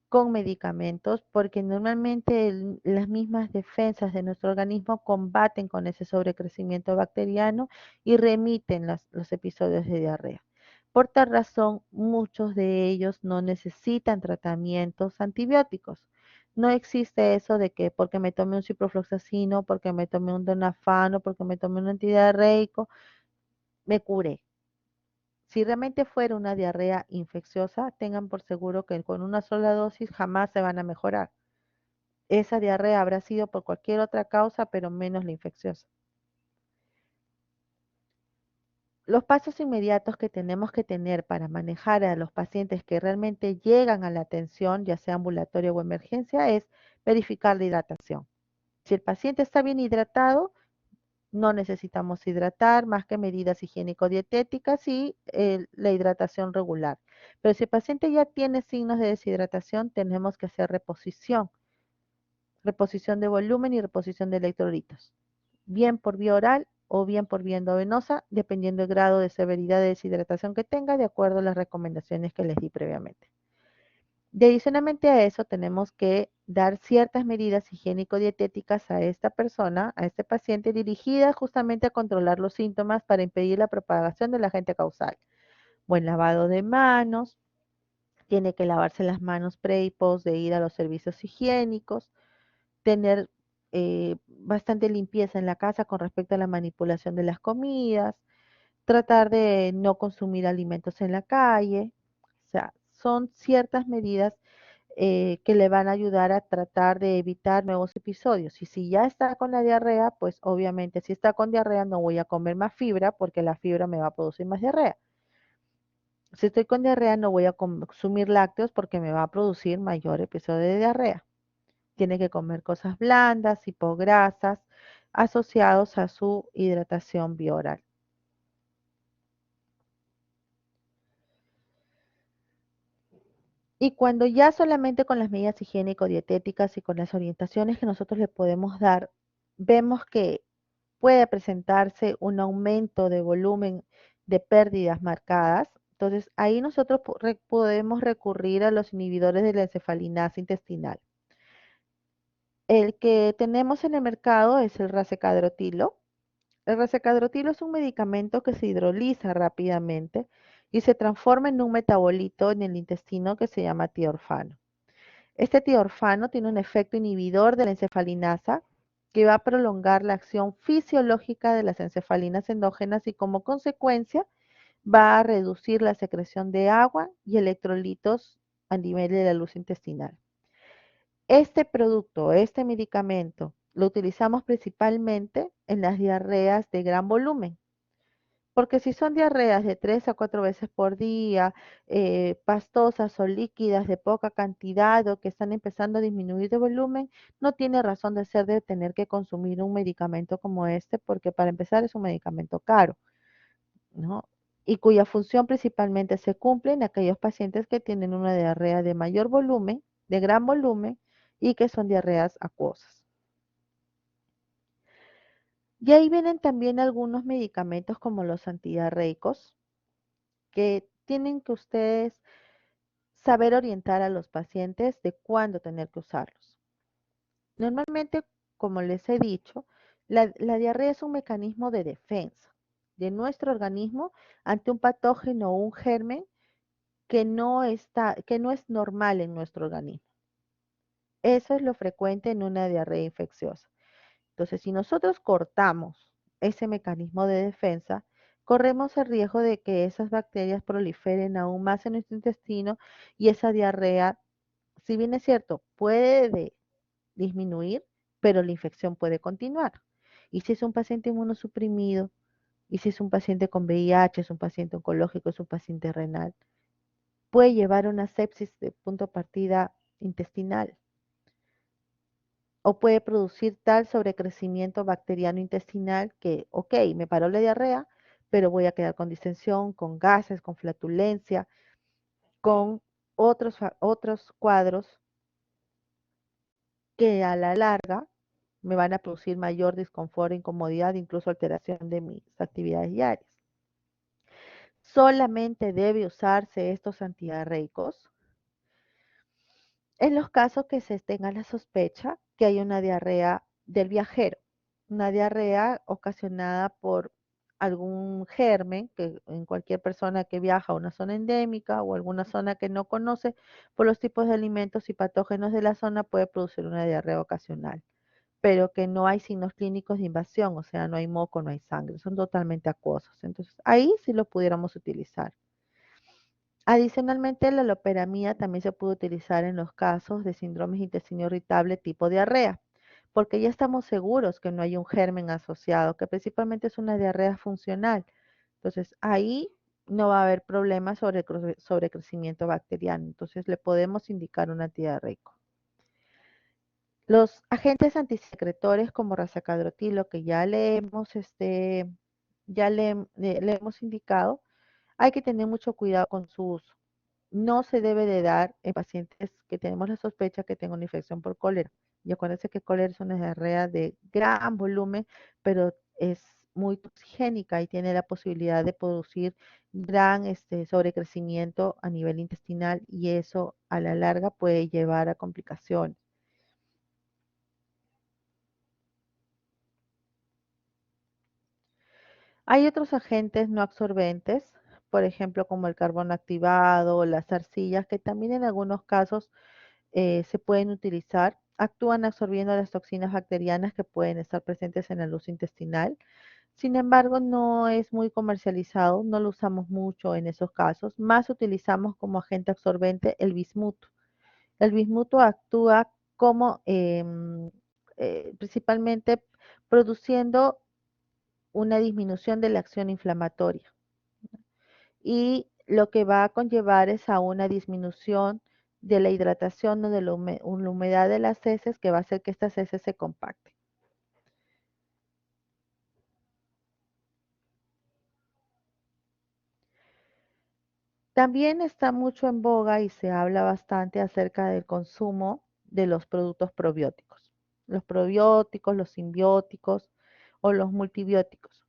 con medicamentos porque normalmente las mismas defensas de nuestro organismo combaten con ese sobrecrecimiento bacteriano y remiten los episodios de diarrea. Por tal razón, muchos de ellos no necesitan tratamientos antibióticos. No existe eso de que porque me tome un ciprofloxacino, porque me tome un donafano, porque me tome un antidiarreico, me curé. Si realmente fuera una diarrea infecciosa, tengan por seguro que con una sola dosis jamás se van a mejorar. Esa diarrea habrá sido por cualquier otra causa, pero menos la infecciosa. Los pasos inmediatos que tenemos que tener para manejar a los pacientes que realmente llegan a la atención, ya sea ambulatoria o emergencia, es verificar la hidratación. Si el paciente está bien hidratado, no necesitamos hidratar más que medidas higiénico-dietéticas y la hidratación regular. Pero si el paciente ya tiene signos de deshidratación, tenemos que hacer reposición de volumen y reposición de electrolitos, bien por vía oral o bien por vía endovenosa, dependiendo del grado de severidad de deshidratación que tenga, de acuerdo a las recomendaciones que les di previamente. Y adicionalmente a eso, tenemos que dar ciertas medidas higiénico-dietéticas a esta persona, a este paciente, dirigidas justamente a controlar los síntomas para impedir la propagación del agente causal. Buen lavado de manos, tiene que lavarse las manos pre y post de ir a los servicios higiénicos, tener bastante limpieza en la casa con respecto a la manipulación de las comidas, tratar de no consumir alimentos en la calle. O sea, son ciertas medidas que le van a ayudar a tratar de evitar nuevos episodios. Y si ya está con la diarrea, pues obviamente si está con diarrea no voy a comer más fibra porque la fibra me va a producir más diarrea. Si estoy con diarrea no voy a consumir lácteos porque me va a producir mayor episodio de diarrea. Tiene que comer cosas blandas, hipograsas, asociados a su hidratación bioral. Y cuando ya solamente con las medidas higiénico-dietéticas y con las orientaciones que nosotros le podemos dar, vemos que puede presentarse un aumento de volumen de pérdidas marcadas, entonces ahí nosotros podemos recurrir a los inhibidores de la encefalinasa intestinal. El que tenemos en el mercado es el racecadrotilo. El resecadrotilo es un medicamento que se hidroliza rápidamente y se transforma en un metabolito en el intestino que se llama tiorfano. Este tiorfano tiene un efecto inhibidor de la encefalinasa que va a prolongar la acción fisiológica de las encefalinas endógenas y como consecuencia va a reducir la secreción de agua y electrolitos a nivel de la luz intestinal. Este producto, este medicamento, lo utilizamos principalmente en las diarreas de gran volumen, porque si son diarreas de 3 a 4 veces por día, pastosas o líquidas de poca cantidad o que están empezando a disminuir de volumen, no tiene razón de ser de tener que consumir un medicamento como este, porque para empezar es un medicamento caro, ¿no? Y cuya función principalmente se cumple en aquellos pacientes que tienen una diarrea de mayor volumen, de gran volumen, y que son diarreas acuosas. Y ahí vienen también algunos medicamentos como los antidiarreicos, que tienen que ustedes saber orientar a los pacientes de cuándo tener que usarlos. Normalmente, como les he dicho, la diarrea es un mecanismo de defensa de nuestro organismo ante un patógeno o un germen que no es normal en nuestro organismo. Eso es lo frecuente en una diarrea infecciosa. Entonces, si nosotros cortamos ese mecanismo de defensa, corremos el riesgo de que esas bacterias proliferen aún más en nuestro intestino y esa diarrea, si bien es cierto, puede disminuir, pero la infección puede continuar. Y si es un paciente inmunosuprimido, y si es un paciente con VIH, es un paciente oncológico, es un paciente renal, puede llevar a una sepsis de punto de partida intestinal o puede producir tal sobrecrecimiento bacteriano intestinal que, ok, me paró la diarrea, pero voy a quedar con distensión, con gases, con flatulencia, con otros cuadros que a la larga me van a producir mayor disconfort, incomodidad, incluso alteración de mis actividades diarias. Solamente debe usarse estos antidiarreicos en los casos que se tenga la sospecha que hay una diarrea del viajero, una diarrea ocasionada por algún germen que en cualquier persona que viaja a una zona endémica o alguna zona que no conoce por los tipos de alimentos y patógenos de la zona puede producir una diarrea ocasional, pero que no hay signos clínicos de invasión, o sea, no hay moco, no hay sangre, son totalmente acuosos. Entonces, ahí sí lo pudiéramos utilizar. Adicionalmente, la loperamida también se puede utilizar en los casos de síndromes de intestino irritable tipo diarrea, porque ya estamos seguros que no hay un germen asociado, que principalmente es una diarrea funcional. Entonces, ahí no va a haber problemas sobre crecimiento bacteriano. Entonces, le podemos indicar un antidiarreico. Los agentes antisecretores como razacadrotilo, que ya le hemos indicado, hay que tener mucho cuidado con su uso. No se debe de dar en pacientes que tenemos la sospecha que tengan una infección por cólera. Y acuérdense que cólera es una diarrea de gran volumen, pero es muy toxigénica y tiene la posibilidad de producir gran sobrecrecimiento a nivel intestinal y eso a la larga puede llevar a complicaciones. Hay otros agentes no absorbentes, por ejemplo, como el carbón activado o las arcillas, que también en algunos casos se pueden utilizar. Actúan absorbiendo las toxinas bacterianas que pueden estar presentes en la luz intestinal. Sin embargo, no es muy comercializado, no lo usamos mucho en esos casos. Más utilizamos como agente absorbente el bismuto. El bismuto actúa como principalmente produciendo una disminución de la acción inflamatoria y lo que va a conllevar es a una disminución de la hidratación o de la humedad de las heces que va a hacer que estas heces se compacten. También está mucho en boga y se habla bastante acerca del consumo de los productos probióticos. Los probióticos, los simbióticos o los multibióticos.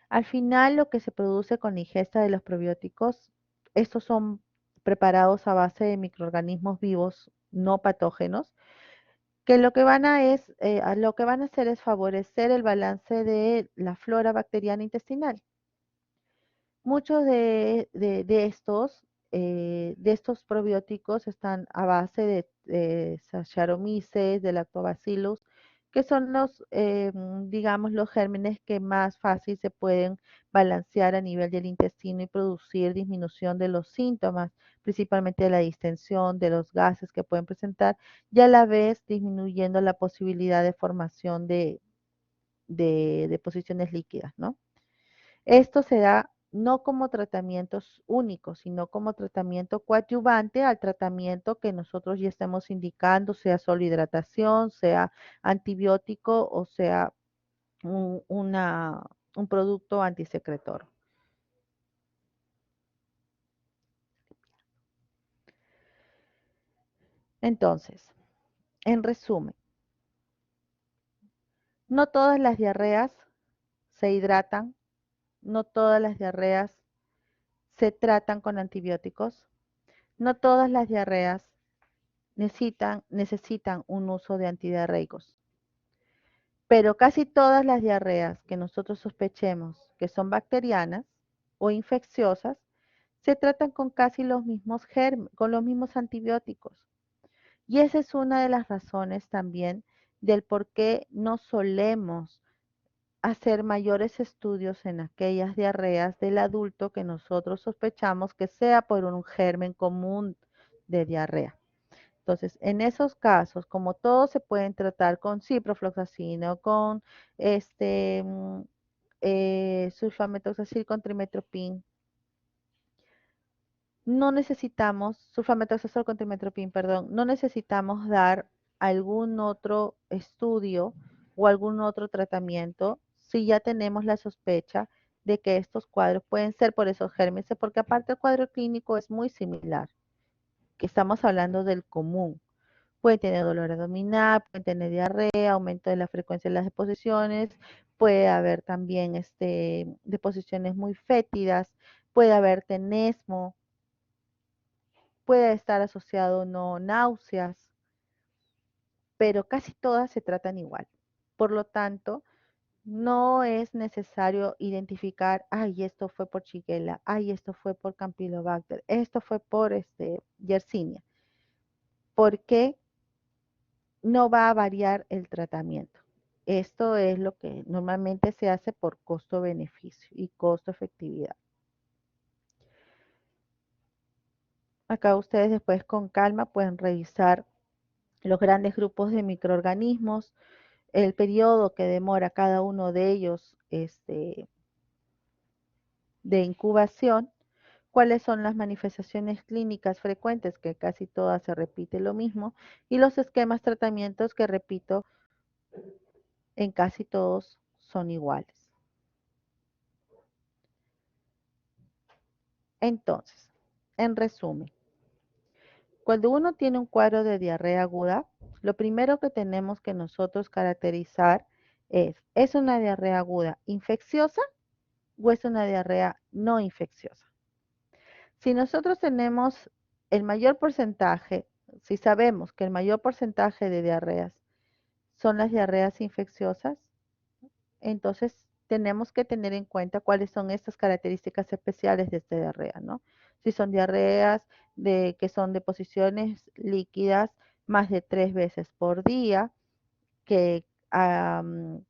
Al final, lo que se produce con la ingesta de los probióticos, estos son preparados a base de microorganismos vivos no patógenos que lo que van a hacer es favorecer el balance de la flora bacteriana intestinal. Muchos de estos probióticos están a base de Saccharomyces, de Lactobacillus, que son digamos, los gérmenes que más fácil se pueden balancear a nivel del intestino y producir disminución de los síntomas, principalmente de la distensión, de los gases que pueden presentar, y a la vez disminuyendo la posibilidad de formación de deposiciones líquidas, ¿no? Esto se da no como tratamientos únicos, sino como tratamiento coadyuvante al tratamiento que nosotros ya estamos indicando, sea solo hidratación, sea antibiótico o sea un, una- un producto antisecretor. Entonces, en resumen, no todas las diarreas se hidratan, no todas las diarreas se tratan con antibióticos, no todas las diarreas necesitan un uso de antidiarreicos. Pero casi todas las diarreas que nosotros sospechemos que son bacterianas o infecciosas se tratan con casi los mismos con los mismos antibióticos. Y esa es una de las razones también del por qué no solemos hacer mayores estudios en aquellas diarreas del adulto que nosotros sospechamos que sea por un germen común de diarrea. Entonces, en esos casos, como todos se pueden tratar con ciprofloxacino, con este, mm, sulfamethoxazil con trimethoprim, no necesitamos, sulfamethoxazol con trimethoprim, perdón, no necesitamos dar algún otro estudio o algún otro tratamiento si ya tenemos la sospecha de que estos cuadros pueden ser por esos gérmenes, porque aparte el cuadro clínico es muy similar, que estamos hablando del común. Puede tener dolor abdominal, puede tener diarrea, aumento de la frecuencia de las deposiciones, puede haber también deposiciones muy fétidas, puede haber tenesmo, puede estar asociado no náuseas, pero casi todas se tratan igual. Por lo tanto, no es necesario identificar, ay, esto fue por Shigella, ay, esto fue por Campylobacter, esto fue por Yersinia, porque no va a variar el tratamiento. Esto es lo que normalmente se hace por costo-beneficio y costo-efectividad. Acá ustedes después con calma pueden revisar los grandes grupos de microorganismos, el periodo que demora cada uno de ellos de incubación, cuáles son las manifestaciones clínicas frecuentes, que casi todas se repite lo mismo, y los esquemas tratamientos que repito, en casi todos son iguales. Entonces, en resumen, cuando uno tiene un cuadro de diarrea aguda, lo primero que tenemos que nosotros caracterizar ¿es una diarrea aguda infecciosa o es una diarrea no infecciosa? Si nosotros tenemos el mayor porcentaje, si sabemos que el mayor porcentaje de diarreas son las diarreas infecciosas, entonces tenemos que tener en cuenta cuáles son estas características especiales de esta diarrea, ¿no? Si son diarreas que son deposiciones líquidas más de 3 veces por día, que, am,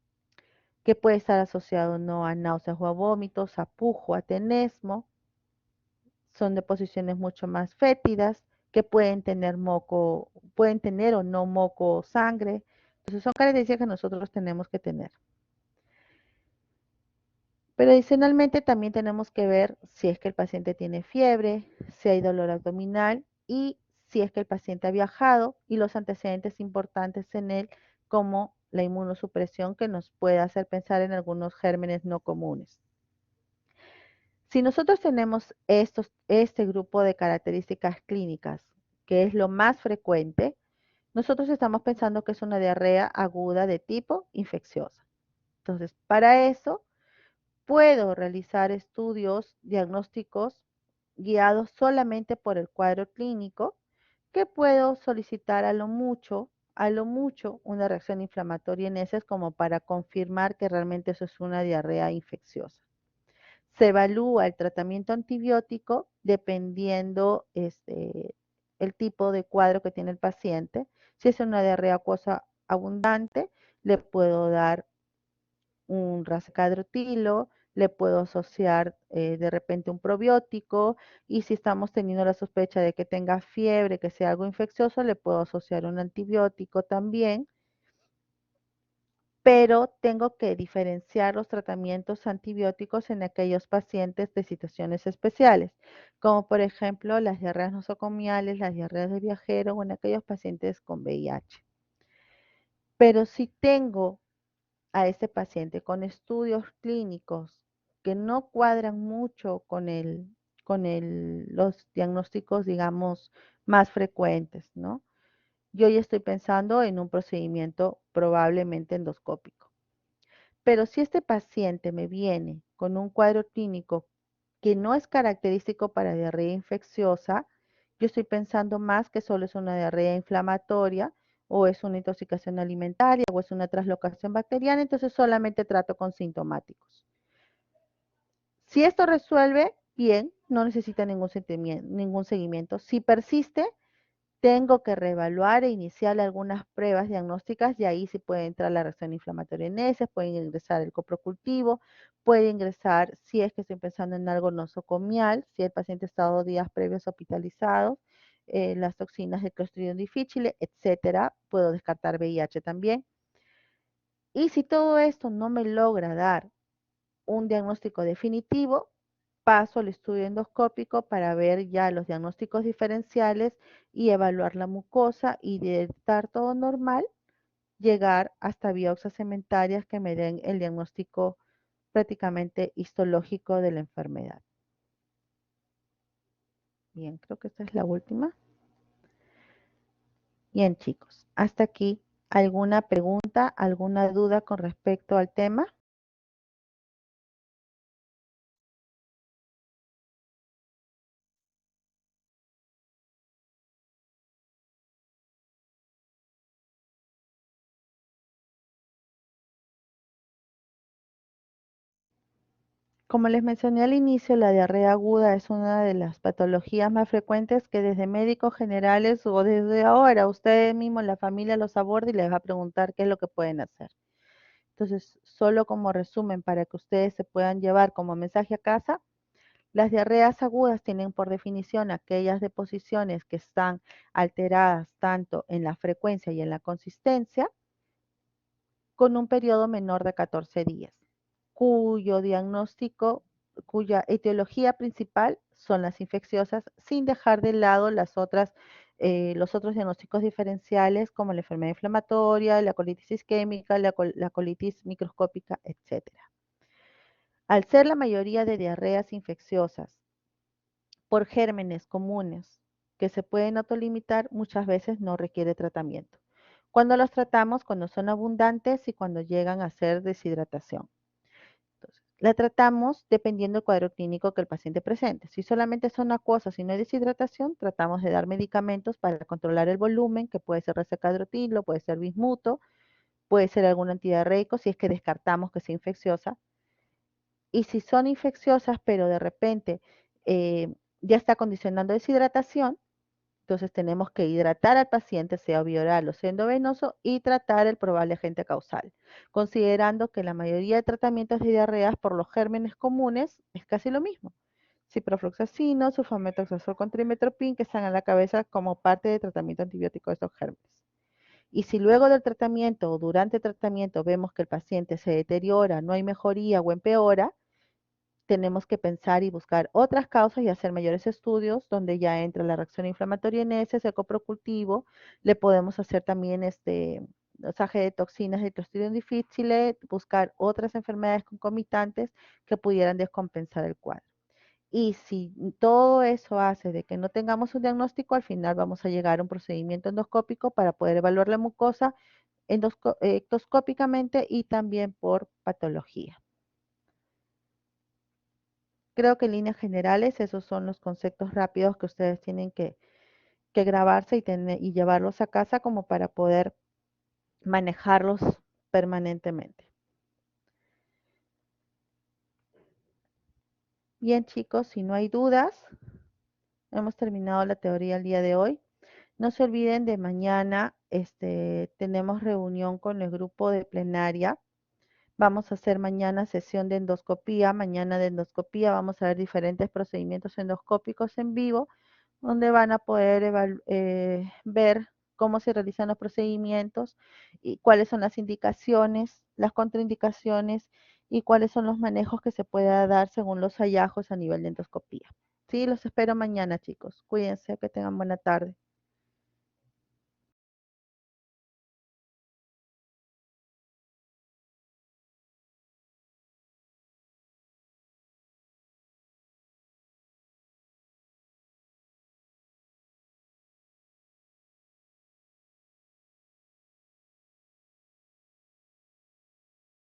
que puede estar asociado no a náuseas o a vómitos, a pujo, a tenesmo, son deposiciones mucho más fétidas, que pueden tener o no moco o sangre. Entonces son características que nosotros tenemos que tener. Pero adicionalmente también tenemos que ver si es que el paciente tiene fiebre, si hay dolor abdominal y si es que el paciente ha viajado y los antecedentes importantes en él, como la inmunosupresión que nos puede hacer pensar en algunos gérmenes no comunes. Si nosotros tenemos este grupo de características clínicas, que es lo más frecuente, nosotros estamos pensando que es una diarrea aguda de tipo infecciosa. Entonces, para eso puedo realizar estudios diagnósticos guiados solamente por el cuadro clínico, que puedo solicitar a lo mucho a lo mucho una reacción inflamatoria en heces como para confirmar que realmente eso es una diarrea infecciosa. Se evalúa el tratamiento antibiótico dependiendo el tipo de cuadro que tiene el paciente. Si es una diarrea acuosa abundante, le puedo dar un rascadrotilo, le puedo asociar de repente un probiótico y si estamos teniendo la sospecha de que tenga fiebre, que sea algo infeccioso, le puedo asociar un antibiótico también, pero tengo que diferenciar los tratamientos antibióticos en aquellos pacientes de situaciones especiales, como por ejemplo las diarreas nosocomiales, las diarreas de viajero o en aquellos pacientes con VIH. Pero si tengo a ese paciente con estudios clínicos que no cuadran mucho con los diagnósticos, digamos, más frecuentes, ¿no? Yo ya estoy pensando en un procedimiento probablemente endoscópico. Pero si este paciente me viene con un cuadro clínico que no es característico para diarrea infecciosa, yo estoy pensando más que solo es una diarrea inflamatoria o es una intoxicación alimentaria o es una translocación bacteriana, entonces solamente trato con sintomáticos. Si esto resuelve, bien, no necesita ningún seguimiento. Si persiste, tengo que reevaluar e iniciar algunas pruebas diagnósticas y ahí sí puede entrar la reacción inflamatoria en heces, puede ingresar el coprocultivo, puede ingresar, si es que estoy pensando en algo nosocomial, si el paciente ha estado días previos hospitalizados, las toxinas de Clostridium difficile, etcétera. Puedo descartar VIH también. Y si todo esto no me logra dar un diagnóstico definitivo, paso al estudio endoscópico para ver ya los diagnósticos diferenciales y evaluar la mucosa y de estar todo normal, llegar hasta biopsias sementarias que me den el diagnóstico prácticamente histológico de la enfermedad. Bien, creo que esta es la última. Bien, chicos, hasta aquí. ¿Alguna pregunta, alguna duda con respecto al tema? Como les mencioné al inicio, la diarrea aguda es una de las patologías más frecuentes que desde médicos generales o desde ahora usted mismo, la familia los aborda y les va a preguntar qué es lo que pueden hacer. Entonces, solo como resumen para que ustedes se puedan llevar como mensaje a casa, las diarreas agudas tienen por definición aquellas deposiciones que están alteradas tanto en la frecuencia y en la consistencia con un periodo menor de 14 días, cuyo diagnóstico, cuya etiología principal son las infecciosas, sin dejar de lado los otros diagnósticos diferenciales como la enfermedad inflamatoria, la colitis isquémica, la colitis microscópica, etcétera. Al ser la mayoría de diarreas infecciosas por gérmenes comunes que se pueden autolimitar, muchas veces no requiere tratamiento. Cuando los tratamos, cuando son abundantes y cuando llegan a ser deshidratación. Entonces, la tratamos dependiendo del cuadro clínico que el paciente presente. Si solamente son acuosas y no hay deshidratación, tratamos de dar medicamentos para controlar el volumen, que puede ser resecadrotilo, puede ser bismuto, puede ser algún antidiarreico si es que descartamos que sea infecciosa. Y si son infecciosas, pero de repente ya está condicionando deshidratación, entonces tenemos que hidratar al paciente, sea bioral o sea endovenoso, y tratar el probable agente causal, considerando que la mayoría de tratamientos de diarreas por los gérmenes comunes es casi lo mismo. Ciprofloxacino, sulfamethoxazol con trimethoprim, que están a la cabeza como parte del tratamiento antibiótico de estos gérmenes. Y si luego del tratamiento o durante el tratamiento vemos que el paciente se deteriora, no hay mejoría o empeora, tenemos que pensar y buscar otras causas y hacer mayores estudios donde ya entra la reacción inflamatoria en ese coprocultivo. Le podemos hacer también dosaje de toxinas de Clostridium difficile, buscar otras enfermedades concomitantes que pudieran descompensar el cuadro. Y si todo eso hace de que no tengamos un diagnóstico, al final vamos a llegar a un procedimiento endoscópico para poder evaluar la mucosa endoscópicamente y también por patología. Creo que en líneas generales esos son los conceptos rápidos que ustedes tienen que grabarse y llevarlos a casa como para poder manejarlos permanentemente. Bien, chicos, si no hay dudas, hemos terminado la teoría el día de hoy. No se olviden de mañana, tenemos reunión con el grupo de plenaria. Vamos a hacer mañana sesión de endoscopía, mañana de endoscopía, vamos a ver diferentes procedimientos endoscópicos en vivo, donde van a poder ver cómo se realizan los procedimientos y cuáles son las indicaciones, las contraindicaciones y cuáles son los manejos que se pueda dar según los hallazgos a nivel de endoscopía. Sí, los espero mañana, chicos. Cuídense, que tengan buena tarde.